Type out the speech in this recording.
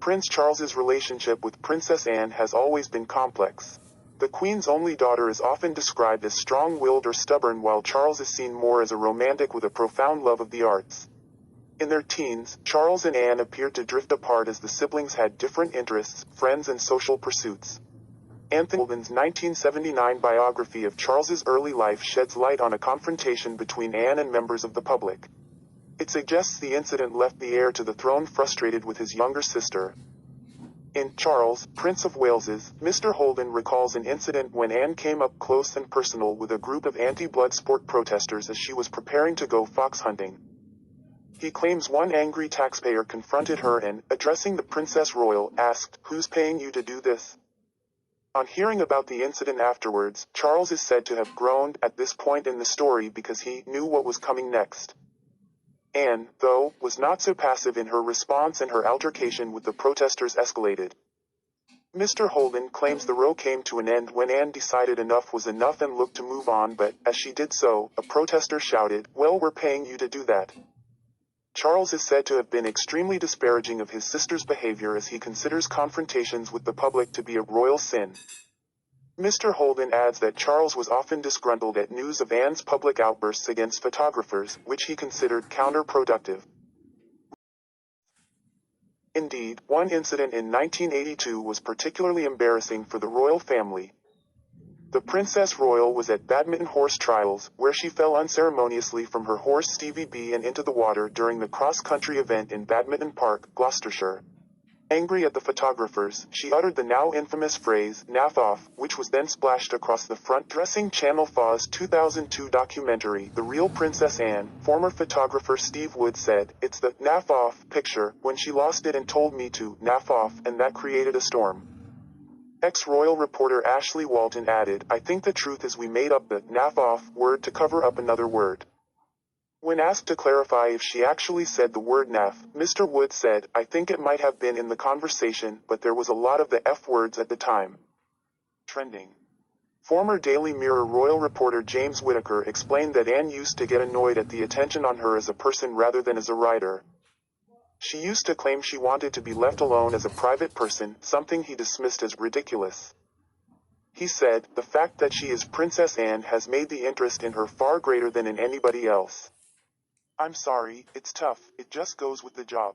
Prince Charles's relationship with Princess Anne has always been complex. The Queen's only daughter is often described as strong-willed or stubborn, while Charles is seen more as a romantic with a profound love of the arts. In their teens, Charles and Anne appeared to drift apart as the siblings had different interests, friends and social pursuits. Anthony Holden's 1979 biography of Charles's early life sheds light on a confrontation between Anne and members of the public. It suggests the incident left the heir to the throne frustrated with his younger sister. In Charles, Prince of Wales's, Mr. Holden recalls an incident when Anne came up close and personal with a group of anti-blood sport protesters as she was preparing to go fox hunting. He claims one angry taxpayer confronted her and, addressing the Princess Royal, asked, "Who's paying you to do this?" On hearing about the incident afterwards, Charles is said to have groaned at this point in the story because he knew what was coming next. Anne, though, was not so passive in her response, and her altercation with the protesters escalated. Mr. Holden claims the row came to an end when Anne decided enough was enough and looked to move on, but, as she did so, a protester shouted, "Well, we're paying you to do that." Charles is said to have been extremely disparaging of his sister's behavior, as he considers confrontations with the public to be a royal sin. Mr. Holden adds that Charles was often disgruntled at news of Anne's public outbursts against photographers, which he considered counterproductive. Indeed, one incident in 1982 was particularly embarrassing for the royal family. The Princess Royal was at badminton horse trials, where she fell unceremoniously from her horse Stevie B and into the water during the cross-country event in Badminton Park, Gloucestershire. Angry at the photographers, she uttered the now infamous phrase, "naff off," which was then splashed across the front dressing Channel 4's 2002 documentary, The Real Princess Anne. Former photographer Steve Wood said, "It's the naff off picture, when she lost it and told me to naff off, and that created a storm." Ex-royal reporter Ashley Walton added, "I think the truth is we made up the naff off word to cover up another word." When asked to clarify if she actually said the word naff, Mr. Wood said, "I think it might have been in the conversation, but there was a lot of the F words at the time." Trending. Former Daily Mirror royal reporter James Whittaker explained that Anne used to get annoyed at the attention on her as a person rather than as a writer. She used to claim she wanted to be left alone as a private person, something he dismissed as ridiculous. He said, "The fact that she is Princess Anne has made the interest in her far greater than in anybody else. I'm sorry, it's tough, it just goes with the job."